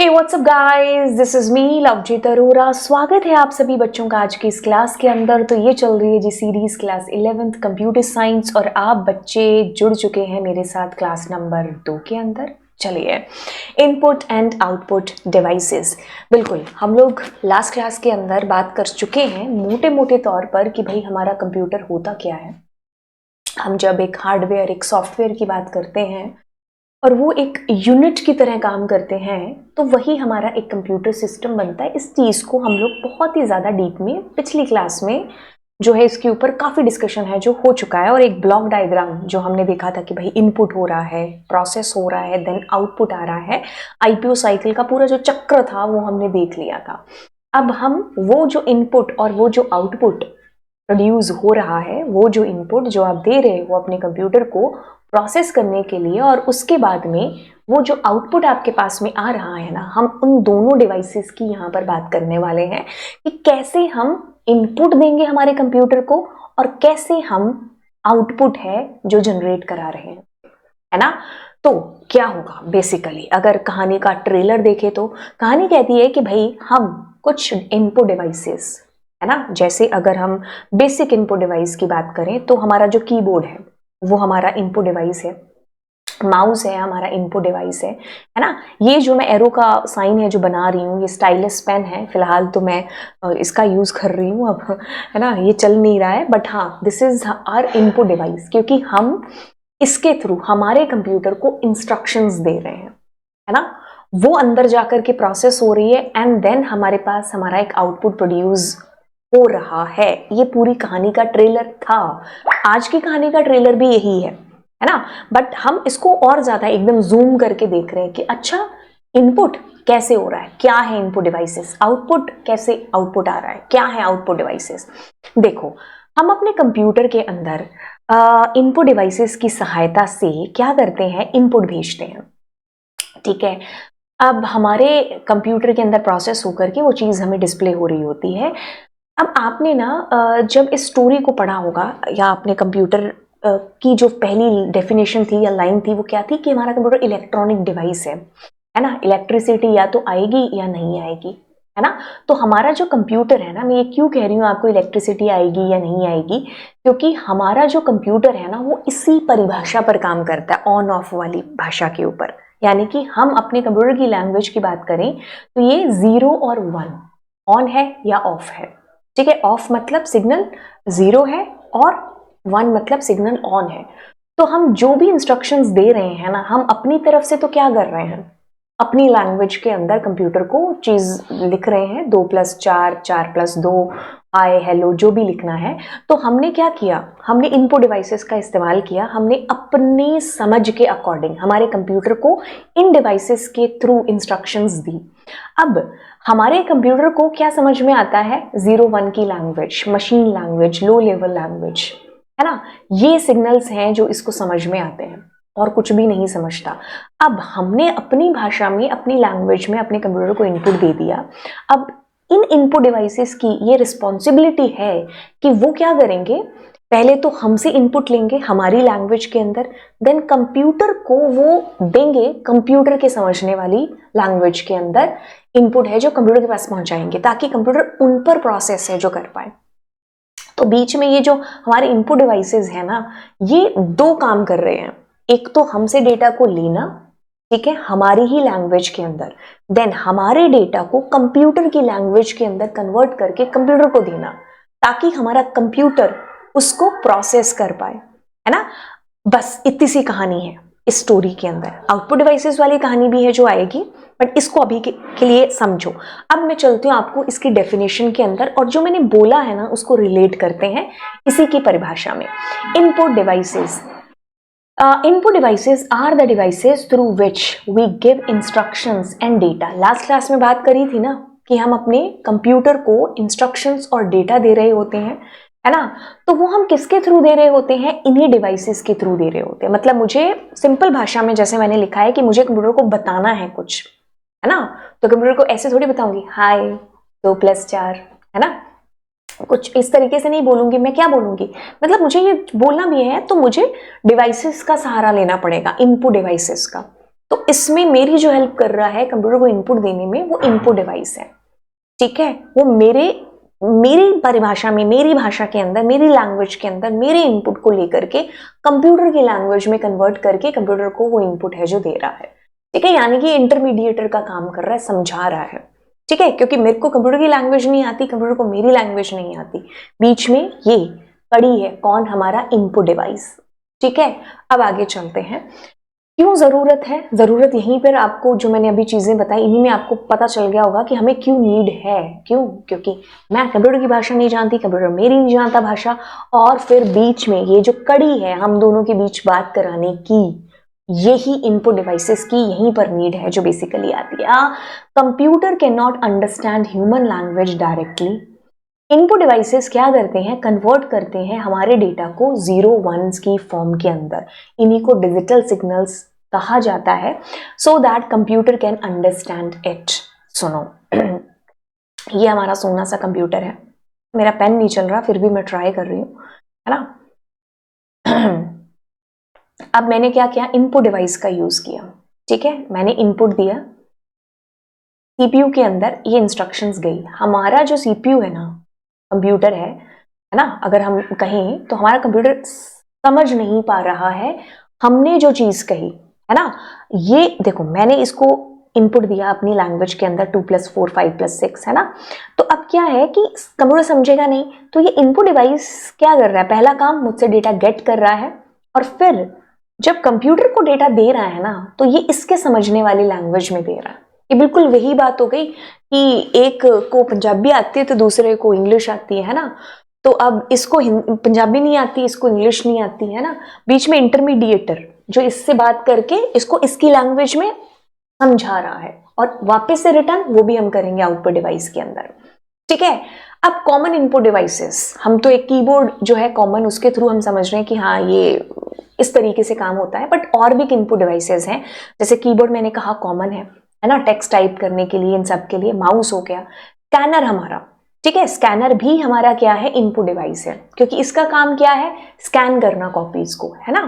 Hey what's up guys, this is me Lovejeet Arora. स्वागत है आप सभी बच्चों का आज की इस क्लास के अंदर। तो ये चल रही है G series class 11th computer science और आप बच्चे जुड़ चुके हैं मेरे साथ क्लास नंबर 2 के अंदर। चलिए, इनपुट एंड आउटपुट डिवाइसेस। बिल्कुल, हम लोग लास्ट क्लास के अंदर बात कर चुके हैं मोटे मोटे तौर पर कि भाई हमारा कंप्यूटर होता क्या है। हम जब एक हार्डवेयर एक सॉफ्टवेयर की बात करते हैं और वो एक यूनिट की तरह काम करते हैं तो वही हमारा एक कंप्यूटर सिस्टम बनता है। इस चीज़ को हम लोग बहुत ही ज़्यादा डीप में पिछली क्लास में जो है इसके ऊपर काफ़ी डिस्कशन है जो हो चुका है। और एक ब्लॉक डायग्राम जो हमने देखा था कि भाई इनपुट हो रहा है, प्रोसेस हो रहा है, देन आउटपुट आ रहा है, आईपीओ साइकिल का पूरा जो चक्र था वो हमने देख लिया था। अब हम वो जो इनपुट और वो जो आउटपुट प्रोड्यूस हो रहा है, वो जो इनपुट जो आप दे रहे हो अपने कंप्यूटर को प्रोसेस करने के लिए, और उसके बाद में वो जो आउटपुट आपके पास में आ रहा है ना, हम उन दोनों डिवाइसेस की यहाँ पर बात करने वाले हैं कि कैसे हम इनपुट देंगे हमारे कंप्यूटर को और कैसे हम आउटपुट है जो जनरेट करा रहे हैं, है ना। तो क्या होगा बेसिकली, अगर कहानी का ट्रेलर देखें तो कहानी कहती है कि भाई हम कुछ इनपुट डिवाइसेस, है ना, जैसे अगर हम बेसिक इनपुट डिवाइस की बात करें तो हमारा जो कीबोर्ड है वो हमारा इनपुट डिवाइस है, माउस है हमारा इनपुट डिवाइस है ना। ये जो मैं एरो का साइन है जो बना रही हूँ, ये स्टाइलस पेन है, फिलहाल तो मैं इसका यूज कर रही हूँ अब, है ना, ये चल नहीं रहा है, बट हाँ this is our input device, क्योंकि हम इसके थ्रू हमारे कंप्यूटर को इंस्ट्रक्शंस दे रहे हैं, है ना। वो अंदर जाकर के प्रोसेस हो रही है एंड देन हमारे पास हमारा एक आउटपुट प्रोड्यूस हो रहा है। ये पूरी कहानी का ट्रेलर था। आज की कहानी का ट्रेलर भी यही है ना, बट हम इसको और ज्यादा एकदम जूम करके देख रहे हैं कि अच्छा इनपुट कैसे हो रहा है, क्या है इनपुट डिवाइसेस, आउटपुट कैसे आउटपुट आ रहा है, क्या है आउटपुट डिवाइसेस। देखो, हम अपने कंप्यूटर के अंदर इनपुट डिवाइसेस की सहायता से क्या करते हैं, इनपुट भेजते हैं, ठीक है। अब हमारे कंप्यूटर के अंदर प्रोसेस होकर के वो चीज़ हमें डिस्प्ले हो रही होती है। अब आपने ना जब इस स्टोरी को पढ़ा होगा या अपने कंप्यूटर की जो पहली डेफिनेशन थी या लाइन थी वो क्या थी कि हमारा कंप्यूटर इलेक्ट्रॉनिक डिवाइस है ना। इलेक्ट्रिसिटी या तो आएगी या नहीं आएगी, है ना। तो हमारा जो कंप्यूटर है ना, मैं ये क्यों कह रही हूँ आपको इलेक्ट्रिसिटी आएगी या नहीं आएगी, क्योंकि हमारा जो कंप्यूटर है ना वो इसी परिभाषा पर काम करता है, ऑन ऑफ वाली भाषा के ऊपर। यानी कि हम अपने कंप्यूटर की लैंग्वेज की बात करें तो ये 0 और 1 ऑन है या ऑफ है, ठीक है। ऑफ मतलब सिग्नल 0 है और 1 मतलब सिग्नल ऑन है। तो हम जो भी इंस्ट्रक्शंस दे रहे हैं ना, हम अपनी तरफ से तो क्या कर रहे हैं, अपनी लैंग्वेज के अंदर कंप्यूटर को चीज लिख रहे हैं, 2 + 4, 4 + 2, हाय हेलो जो भी लिखना है। तो हमने क्या किया, हमने इनपुट डिवाइसेस का इस्तेमाल किया, हमने अपने समझ के अकॉर्डिंग हमारे कंप्यूटर को इन डिवाइसेस के थ्रू इंस्ट्रक्शंस दी। अब हमारे कंप्यूटर को क्या समझ में आता है, 0-1 की language, machine language, low level language, है ना। ये सिग्नल्स हैं जो इसको समझ में आते हैं और कुछ भी नहीं समझता। अब हमने अपनी भाषा में, अपनी लैंग्वेज में अपने कंप्यूटर को इनपुट दे दिया। अब इन इनपुट डिवाइसेस की ये रिस्पॉन्सिबिलिटी है कि वो क्या करेंगे, पहले तो हमसे इनपुट लेंगे हमारी लैंग्वेज के अंदर, देन कंप्यूटर को वो देंगे कंप्यूटर के समझने वाली लैंग्वेज के अंदर इनपुट है जो कंप्यूटर के पास पहुंचाएंगे, ताकि कंप्यूटर उन पर प्रोसेस है जो कर पाए। तो बीच में ये जो हमारे इनपुट डिवाइसेस है ना, ये 2 काम कर रहे हैं। एक तो हमसे डेटा को लेना, ठीक है, हमारी ही लैंग्वेज के अंदर, देन हमारे डेटा को कंप्यूटर की लैंग्वेज के अंदर कन्वर्ट करके कंप्यूटर को देना, ताकि हमारा कंप्यूटर उसको प्रोसेस कर पाए, है ना। बस इतनी सी कहानी है इस स्टोरी के अंदर। आउटपुट डिवाइसेस वाली कहानी भी है जो आएगी, बट इसको अभी के लिए समझो। अब मैं चलती हूँ आपको इसकी डेफिनेशन के अंदर, और जो मैंने बोला है ना उसको रिलेट करते हैं इसी की परिभाषा में। Input devices, input devices are the devices through which we give instructions and data। Last class में बात करी थी ना कि हम अपने कंप्यूटर को इंस्ट्रक्शंस और डेटा दे रहे होते हैं, है ना। तो वो हम किसके थ्रू दे रहे होते हैं, इन्हीं डिवाइसेस के थ्रू दे रहे होते हैं। मतलब मुझे सिंपल भाषा में जैसे मैंने लिखा है कि मुझे कंप्यूटर को बताना है कुछ, है ना, तो कंप्यूटर को ऐसे थोड़ी बताऊंगी हाय 2 + 4, है ना, कुछ इस तरीके से नहीं बोलूंगी। मैं क्या बोलूंगी, मतलब मुझे ये बोलना भी है तो मुझे डिवाइसेस का सहारा लेना पड़ेगा, इनपुट डिवाइसेस का, तो इसमें मेरी जो हेल्प कर रहा है कंप्यूटर को इनपुट देने में वो इनपुट डिवाइस है, ठीक है। वो मेरी परिभाषा में, मेरी भाषा के अंदर, मेरी लैंग्वेज के अंदर मेरे इनपुट को लेकर के कंप्यूटर की लैंग्वेज में कन्वर्ट करके कंप्यूटर को वो इनपुट है जो दे रहा है, ठीक है। यानी कि इंटरमीडिएटर का काम कर रहा है, समझा रहा है, ठीक है। क्योंकि मेरे को कंप्यूटर की लैंग्वेज नहीं आती, कंप्यूटर को मेरी लैंग्वेज नहीं आती, बीच में ये कड़ी है, कौन? हमारा इनपुट डिवाइस, ठीक है। अब आगे चलते हैं, क्यों जरूरत है? जरूरत यहीं पर आपको जो मैंने अभी चीजें बताई इन्हीं में आपको पता चल गया होगा कि हमें क्यों नीड है। क्यों? क्योंकि मैं कंप्यूटर की भाषा नहीं जानती, कंप्यूटर मेरी नहीं जानता भाषा, और फिर बीच में ये जो कड़ी है हम दोनों के बीच बात कराने की, यही इनपुट डिवाइसेस की यहीं पर नीड है जो बेसिकली आती है। Computer can not understand human language directly. Input devices क्या करते हैं? कन्वर्ट करते हैं हमारे डेटा को 0 1s की फॉर्म के अंदर, इन्हीं को डिजिटल सिग्नल्स कहा जाता है, so that computer can understand it. सुनो, ये हमारा सोना सा कंप्यूटर है, मेरा पेन नहीं चल रहा फिर भी मैं ट्राई कर रही हूँ, है ना। अब मैंने क्या किया? इनपुट डिवाइस का यूज किया, ठीक है। मैंने इनपुट दिया, सीपीयू के अंदर ये इंस्ट्रक्शंस गई। हमारा जो सीपीयू है ना, कंप्यूटर है ना, अगर हम कहें तो हमारा कंप्यूटर समझ नहीं पा रहा है हमने जो चीज कही, है ना। ये देखो, मैंने इसको इनपुट दिया अपनी लैंग्वेज के अंदर 2 + 4 5 + 6, है ना। तो अब क्या है कि कंप्यूटर समझेगा नहीं, तो ये इनपुट डिवाइस क्या कर रहा है? पहला काम, मुझसे डेटा गेट कर रहा है, और फिर जब कंप्यूटर को डेटा दे रहा है ना, तो ये इसके समझने वाली लैंग्वेज में दे रहा है। ये बिल्कुल वही बात हो गई कि एक को पंजाबी आती है तो दूसरे को इंग्लिश आती है ना। तो अब इसको पंजाबी नहीं आती, इसको इंग्लिश नहीं आती, है ना। बीच में इंटरमीडिएटर जो इससे बात करके इसको इसकी लैंग्वेज में समझा रहा है, और वापस से रिटर्न वो भी हम करेंगे आउटपुट डिवाइस के अंदर, ठीक है। अब कॉमन इनपुट डिवाइसेस, हम तो एक कीबोर्ड जो है कॉमन, उसके थ्रू हम समझ रहे हैं कि हाँ ये इस तरीके से काम होता है, बट और भी इनपुट डिवाइसेस हैं। जैसे कीबोर्ड मैंने कहा कॉमन है ना, टेक्स्ट टाइप करने के लिए, इन सब के लिए। माउस हो गया, स्कैनर हमारा, ठीक है। स्कैनर भी हमारा क्या है? इनपुट डिवाइस है, क्योंकि इसका काम क्या है? स्कैन करना कॉपीज को, है ना।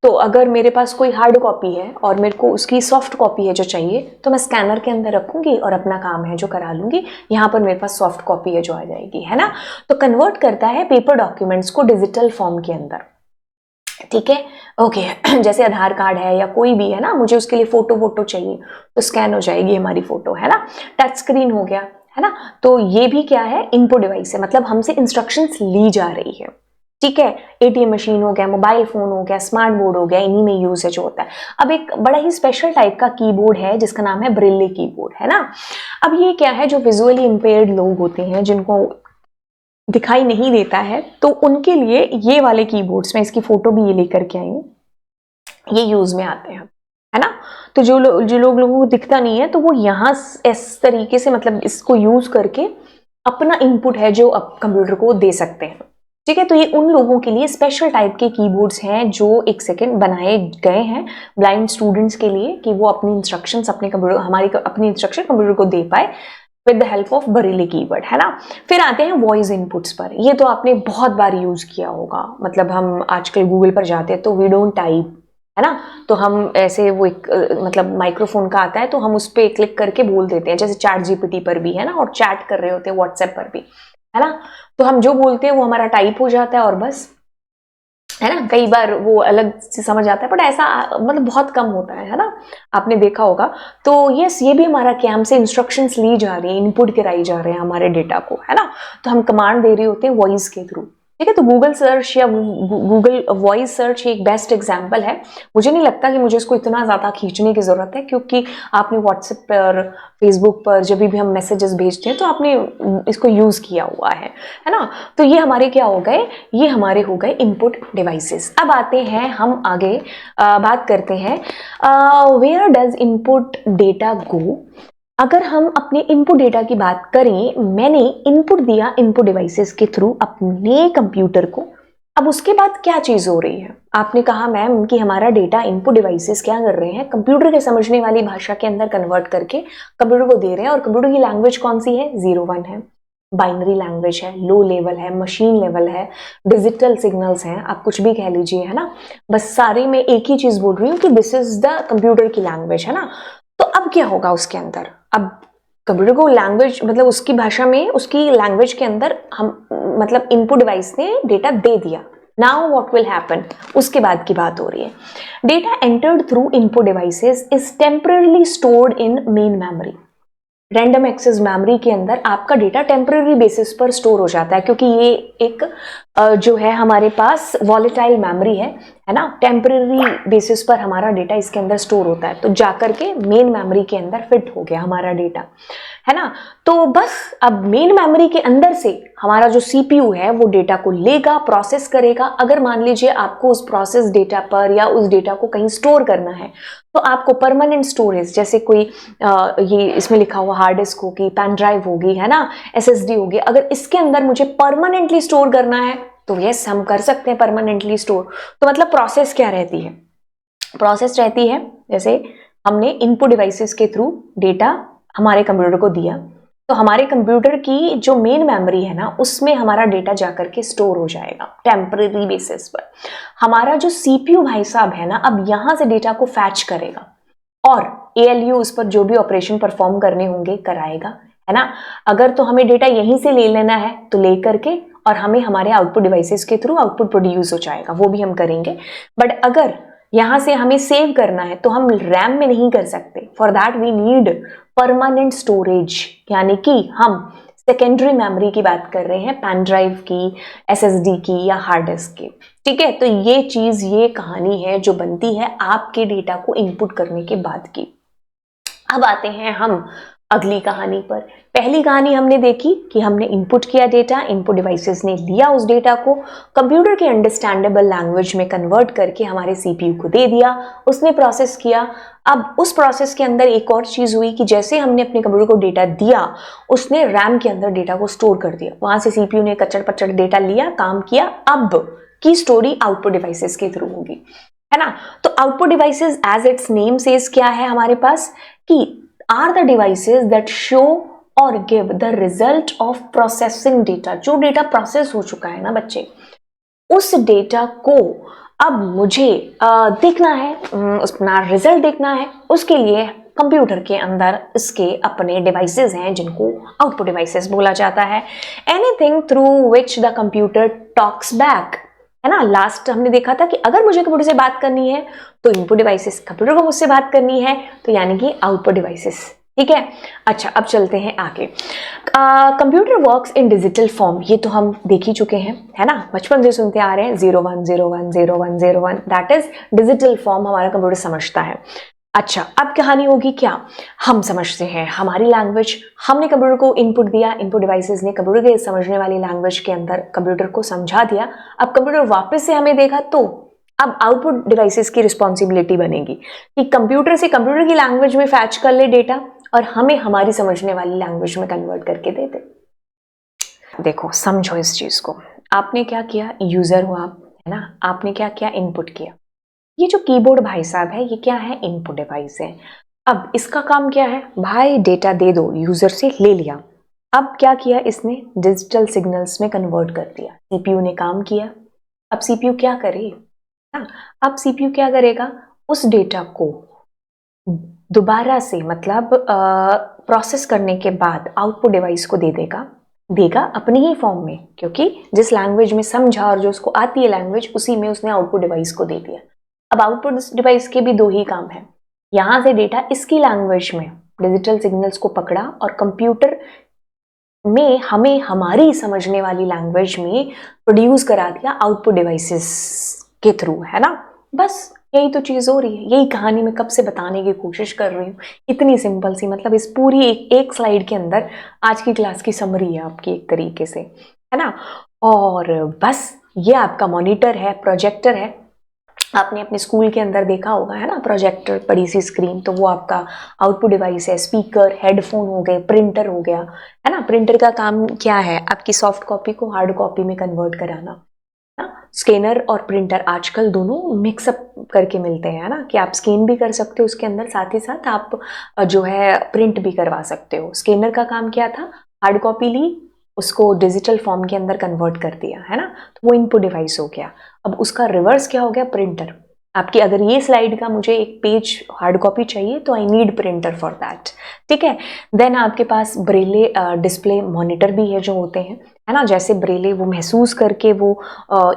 तो अगर मेरे पास कोई हार्ड कॉपी है और मेरे को उसकी सॉफ्ट कॉपी है जो चाहिए, तो मैं स्कैनर के अंदर रखूंगी और अपना काम है जो करा लूंगी। यहाँ पर मेरे पास सॉफ्ट कॉपी है जो आ जाएगी, है ना। तो कन्वर्ट करता है पेपर डॉक्यूमेंट्स को डिजिटल फॉर्म के अंदर, ठीक है। ओके, जैसे आधार कार्ड है या कोई भी, है ना, मुझे उसके लिए फोटो चाहिए तो स्कैन हो जाएगी हमारी फोटो, है ना। टच स्क्रीन हो गया, है ना। तो ये भी क्या है? इनपुट डिवाइस है, मतलब हमसे इंस्ट्रक्शंस ली जा रही है, ठीक है। एटीएम मशीन हो गया, मोबाइल फोन हो गया, स्मार्ट बोर्ड हो गया, इन्हीं में यूज जो होता है। अब एक बड़ा ही स्पेशल टाइप का कीबोर्ड है जिसका नाम है ब्रेले कीबोर्ड, है ना। अब ये क्या है? जो विजुअली इंपेयर्ड लोग होते हैं, जिनको दिखाई नहीं देता है, तो उनके लिए ये वाले कीबोर्ड्स में, इसकी फोटो भी ये लेकर के आई हूं, ये यूज में आते हैं, है ना। तो जो लोगों को दिखता नहीं है, तो वो यहाँ इस तरीके से, मतलब इसको यूज करके अपना इनपुट है जो अब कंप्यूटर को दे सकते हैं, ठीक है। तो ये उन लोगों के लिए स्पेशल टाइप के कीबोर्ड्स हैं जो एक सेकेंड बनाए गए हैं ब्लाइंड स्टूडेंट्स के लिए, कि वो अपनी इंस्ट्रक्शंस अपने कंप्यूटर, अपनी इंस्ट्रक्शन कंप्यूटर को दे पाए with the help of Bareilly keyword, है ना। फिर आते हैं वॉइस इनपुट्स पर। ये तो आपने बहुत बार यूज किया होगा, मतलब हम आजकल गूगल पर जाते हैं तो वी डोंट टाइप, है ना। तो हम ऐसे वो एक मतलब माइक्रोफोन का आता है तो हम उस पर क्लिक करके बोल देते हैं, जैसे चैट जीपीटी पर भी, है ना, और चैट कर रहे होते हैं व्हाट्सएप पर भी, है ना। तो हम जो बोलते हैं वो हमारा टाइप हो जाता है और बस, है ना। कई बार वो अलग से समझ आता है, बट ऐसा मतलब बहुत कम होता है ना, आपने देखा होगा। तो यस, ये भी हमारा क्या, हमसे इंस्ट्रक्शंस ली जा रही है, इनपुट कराई जा रहे हैं हमारे डेटा को, है ना। तो हम कमांड दे रहे होते हैं वॉइस के थ्रू, ठीक है। तो गूगल सर्च या गूगल वॉइस सर्च एक बेस्ट एग्जाम्पल है। मुझे नहीं लगता कि मुझे इसको इतना ज़्यादा खींचने की ज़रूरत है, क्योंकि आपने व्हाट्सएप पर, फेसबुक पर जब भी हम मैसेजेस भेजते हैं तो आपने इसको यूज़ किया हुआ है ना। तो ये हमारे क्या हो गए? ये हमारे हो गए इनपुट डिवाइसेस। अब आते हैं हम आगे, बात करते हैं वेयर डज इनपुट डेटा गो। अगर हम अपने इनपुट डेटा की बात करें, मैंने इनपुट दिया इनपुट डिवाइसेस के थ्रू अपने कंप्यूटर को। अब उसके बाद क्या चीज हो रही है? आपने कहा मैम कि हमारा डेटा इनपुट डिवाइसेस क्या कर रहे हैं? कंप्यूटर के समझने वाली भाषा के अंदर कन्वर्ट करके कंप्यूटर को दे रहे हैं, और कंप्यूटर की लैंग्वेज कौन सी है? 0 1 है। बाइनरी लैंग्वेज है, लो लेवल है, मशीन लेवल है, डिजिटल सिग्नल्स हैं, आप कुछ भी कह लीजिए, है ना। बस सारे में एक ही चीज बोल रही हूँ कि दिस इज द कंप्यूटर की लैंग्वेज, है ना। तो अब क्या होगा उसके अंदर, अब कंप्यूटर को लैंग्वेज मतलब उसकी भाषा में, उसकी लैंग्वेज के अंदर हम मतलब इनपुट डिवाइस ने डेटा दे दिया। नाउ व्हाट विल हैपन, उसके बाद की बात हो रही है। Data entered through input devices is temporarily stored in main memory. Random access memory के अंदर आपका डेटा टेम्पररी बेसिस पर स्टोर हो जाता है, क्योंकि ये एक जो है हमारे पास वॉलेटाइल मेमोरी है ना। टेम्पररी बेसिस पर हमारा डेटा इसके अंदर स्टोर होता है, तो जाकर के मेन मेमोरी के अंदर फिट हो गया हमारा डेटा, है ना। तो बस अब मेन मेमोरी के अंदर से हमारा जो सीपीयू है वो डेटा को लेगा, प्रोसेस करेगा। अगर मान लीजिए आपको उस प्रोसेस डेटा पर या उस डेटा को कहीं स्टोर करना है, तो आपको परमानेंट स्टोरेज, जैसे कोई ये इसमें लिखा हुआ हार्ड डिस्क होगी, पेन ड्राइव होगी, है ना, एसएसडी होगी, अगर इसके अंदर मुझे परमानेंटली स्टोर करना है तो यस हम कर सकते हैं परमानेंटली स्टोर। तो मतलब प्रोसेस क्या रहती है, प्रोसेस रहती है जैसे हमने इनपुट डिवाइसेस के थ्रू डेटा हमारे कंप्यूटर को दिया, तो हमारे कंप्यूटर की जो मेन मेमोरी है ना उसमें हमारा डेटा जाकर के स्टोर हो जाएगा टेम्परेरी बेसिस पर। हमारा जो सीपीयू भाई साहब है ना, अब यहां से डेटा को फैच करेगा और एएलयू उस पर जो भी ऑपरेशन परफॉर्म करने होंगे कराएगा, है ना। अगर तो हमें डेटा यहीं से ले लेना है तो ले करके और हमें हमारे आउटपुट डिवाइसेस के थ्रू आउटपुट प्रोड्यूस हो जाएगा, वो भी हम करेंगे। बट अगर यहां से हमें सेव करना है तो हम रैम में नहीं कर सकते, for that we need permanent storage, यानी कि हम सेकेंडरी मेमोरी की बात कर रहे हैं, पेन ड्राइव की, एसएसडी की या हार्ड डिस्क की। ठीक है, तो ये चीज, ये कहानी है जो बनती है आपके डेटा को इनपुट करने के बाद की। अब आते हैं हम अगली कहानी पर। पहली कहानी हमने देखी कि हमने इनपुट किया डेटा, इनपुट डिवाइसेस ने लिया उस डेटा को, कंप्यूटर के अंडरस्टैंडेबल लैंग्वेज में कन्वर्ट करके हमारे सीपीयू को दे दिया, उसने प्रोसेस किया। अब उस प्रोसेस के अंदर एक और चीज हुई कि जैसे हमने अपने कंप्यूटर को डेटा दिया, उसने रैम के अंदर डेटा को स्टोर कर दिया, वहां से सीपीयू ने कचड़ पचड़ डेटा लिया, काम किया। अब की स्टोरी आउटपुट डिवाइसेस के थ्रू होगी, है ना। तो output devices as its name says क्या है हमारे पास कि are the devices that show or give the result of processing data। जो डेटा प्रोसेस हो चुका है ना बच्चे, उस डेटा को अब मुझे देखना है, अपना रिजल्ट देखना है। उसके लिए कंप्यूटर के अंदर इसके अपने डिवाइसेस हैं जिनको आउटपुट डिवाइसेस बोला जाता है। Anything through which the computer talks back, है ना। लास्ट हमने देखा था कि अगर मुझे कंप्यूटर से बात करनी है तो इनपुट डिवाइसेस, कंप्यूटर को मुझसे बात करनी है तो यानी कि आउटपुट डिवाइसेस। ठीक है, अच्छा अब चलते हैं आगे। Computer works in digital form, ये तो हम देख ही चुके हैं, है ना, बचपन से सुनते आ रहे हैं, 01010101, दैट इज डिजिटल फॉर्म हमारा कंप्यूटर समझता है। अच्छा अब कहानी होगी क्या, हम समझते हैं हमारी लैंग्वेज, हमने कंप्यूटर को इनपुट दिया, इनपुट डिवाइसेस ने कंप्यूटर के समझने वाली लैंग्वेज के अंदर कंप्यूटर को समझा दिया। अब कंप्यूटर वापस से हमें देगा, तो अब आउटपुट डिवाइसेस की रिस्पॉन्सिबिलिटी बनेगी कि कंप्यूटर से कंप्यूटर की लैंग्वेज में फैच कर ले डेटा और हमें हमारी समझने वाली लैंग्वेज में कन्वर्ट करके दे दे। देखो समझो इस चीज को, आपने क्या किया, यूजर हो आप, है ना, आपने क्या किया, इनपुट किया। ये जो कीबोर्ड भाई साहब है ये क्या है, इनपुट डिवाइस है। अब इसका काम क्या है, भाई डेटा दे दो, यूजर से ले लिया। अब क्या किया इसने, डिजिटल सिग्नल्स में कन्वर्ट कर दिया, सीपीयू ने काम किया। अब सीपीयू क्या करे ना, अब सीपीयू क्या करेगा, उस डेटा को दोबारा से मतलब प्रोसेस करने के बाद आउटपुट डिवाइस को दे देगा अपनी ही फॉर्म में, क्योंकि जिस लैंग्वेज में समझा और जो उसको आती है लैंग्वेज, उसी में उसने आउटपुट डिवाइस को दे दिया। अब आउटपुट डिवाइस के भी दो ही काम है, यहां से डेटा इसकी लैंग्वेज में डिजिटल सिग्नल्स को पकड़ा और कंप्यूटर में हमें हमारी समझने वाली लैंग्वेज में प्रोड्यूस करा दिया आउटपुट डिवाइसेस के थ्रू, है ना। बस यही तो चीज हो रही है, यही कहानी मैं कब से बताने की कोशिश कर रही हूँ, इतनी सिंपल सी, मतलब इस पूरी एक स्लाइड के अंदर आज की क्लास की समरी है आपकी एक तरीके से, है ना। और बस ये आपका मॉनिटर है, प्रोजेक्टर है, आपने अपने स्कूल के अंदर देखा होगा, है ना, प्रोजेक्टर, बड़ी सी स्क्रीन, तो वो आपका आउटपुट डिवाइस है। स्पीकर, हेडफोन हो गए, प्रिंटर हो गया, है ना। प्रिंटर का काम क्या है, आपकी सॉफ्ट कॉपी को हार्ड कॉपी में कन्वर्ट कराना। स्कैनर और प्रिंटर आजकल दोनों मिक्सअप करके मिलते हैं, ना, कि आप स्कैन भी कर सकते हो उसके अंदर, साथ ही साथ आप जो है प्रिंट भी करवा सकते हो। स्कैनर का काम क्या था, हार्ड कॉपी ली, उसको डिजिटल फॉर्म के अंदर कन्वर्ट कर दिया, है ना, तो वो इनपुट डिवाइस हो गया। अब उसका रिवर्स क्या हो गया, प्रिंटर। आपकी अगर ये स्लाइड का मुझे एक पेज हार्ड कॉपी चाहिए तो I need printer for that, ठीक है। देन आपके पास ब्रेले डिस्प्ले मॉनिटर भी है जो होते हैं, है ना, जैसे ब्रेले वो महसूस करके वो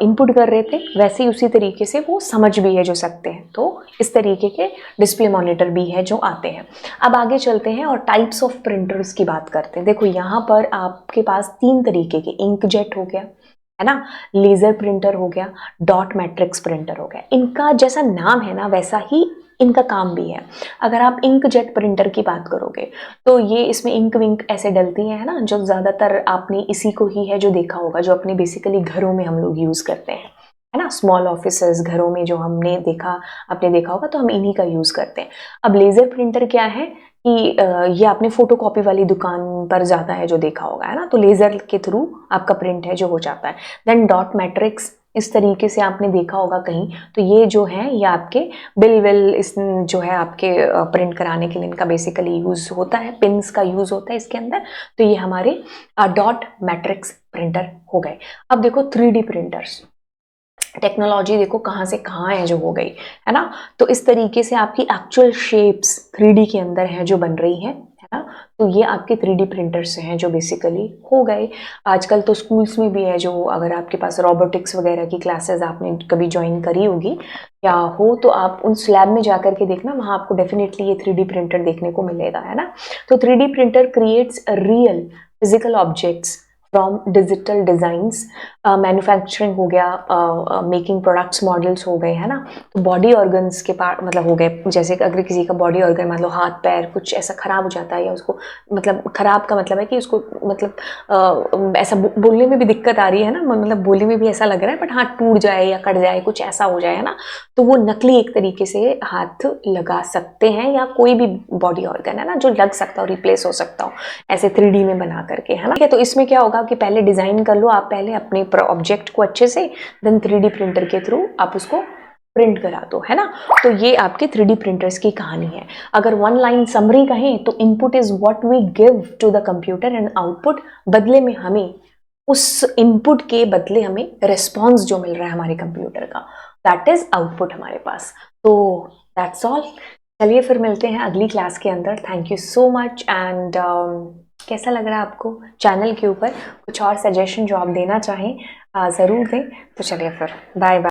इनपुट कर रहे थे, वैसे ही उसी तरीके से वो समझ भी है जो सकते हैं, तो इस तरीके के डिस्प्ले मॉनिटर भी है जो आते हैं। अब आगे चलते हैं और टाइप्स ऑफ प्रिंटर्स की बात करते हैं। देखो यहाँ पर आपके पास 3 तरीके के, इंकजेट हो गया, है ना, लेजर प्रिंटर हो गया, डॉट मैट्रिक्स प्रिंटर हो गया। इनका जैसा नाम है ना वैसा ही इनका काम भी है। अगर आप इंकजेट प्रिंटर की बात करोगे तो ये इसमें इंक विंक ऐसे डलती है ना, जो ज़्यादातर आपने इसी को ही है जो देखा होगा, जो अपने बेसिकली घरों में हम लोग यूज़ करते हैं, है ना, स्मॉल ऑफिसेस घरों में जो हमने देखा, आपने देखा होगा, तो हम इन्हीं का यूज़ करते हैं। अब लेज़र प्रिंटर क्या है कि ये आपने फोटोकॉपी वाली दुकान पर जाता है जो देखा होगा, है ना, तो लेज़र के थ्रू आपका प्रिंट है जो हो जाता है। देन डॉट मैट्रिक्स, इस तरीके से आपने देखा होगा कहीं, तो ये जो है ये आपके बिल विल इस जो है आपके प्रिंट कराने के लिए इनका बेसिकली यूज़ होता है, पिन्स का यूज़ होता है इसके अंदर। तो ये हमारे डॉट मैट्रिक्स प्रिंटर हो गए। अब देखो 3D प्रिंटर्स, टेक्नोलॉजी देखो कहाँ से कहाँ है जो हो गई, है ना, तो इस तरीके से आपकी एक्चुअल शेप्स 3D के अंदर है जो बन रही है ना, तो ये आपके 3D प्रिंटर्स हैं जो बेसिकली हो गए। आजकल तो स्कूल्स में भी है, जो अगर आपके पास रोबोटिक्स वगैरह की क्लासेस आपने कभी ज्वाइन करी होगी या हो, तो आप उन लैब में जा करके देखना, वहाँ आपको डेफिनेटली ये 3D प्रिंटर देखने को मिलेगा, है ना। तो 3D printer creates real physical objects from digital designs, manufacturing हो गया, मेकिंग प्रोडक्ट्स मॉडल्स हो गए, है ना, तो बॉडी ऑर्गन्स के पार्ट मतलब हो गए, जैसे अगर किसी का बॉडी ऑर्गन मतलब हाथ पैर कुछ ऐसा खराब हो जाता है, या उसको मतलब खराब का मतलब है कि उसको मतलब ऐसा बोलने में भी दिक्कत आ रही है ना, मतलब बोलने में भी ऐसा लग रहा है, बट हाथ टूट जाए या कट जाए कुछ ऐसा हो जाए, है ना, तो वो नकली एक तरीके से हाथ लगा सकते हैं, या कोई भी बॉडी ऑर्गन है ना जो लग सकता हो, रिप्लेस हो सकता हो ऐसे 3D में बना करके, है ना। तो इसमें क्या होगा कि पहले डिजाइन कर लो आप पहले अपने ऑब्जेक्ट को अच्छे से, देन 3D प्रिंटर के थ्रू आप उसको प्रिंट करा दो, है ना। तो ये आपके 3D प्रिंटर्स की कहानी है। अगर वन लाइन समरी कहें तो input is what we give to the computer and output, बदले में हमें उस इनपुट के बदले हमें रिस्पॉन्स जो मिल रहा है हमारे कंप्यूटर का, दैट इज आउटपुट हमारे पास। तो दैट्स ऑल। चलिए फिर मिलते हैं अगली क्लास के अंदर। Thank you so much. And कैसा लग रहा है आपको चैनल के ऊपर, कुछ और सजेशन जो आप देना चाहें ज़रूर दें। तो चलिए फिर, बाय बाय।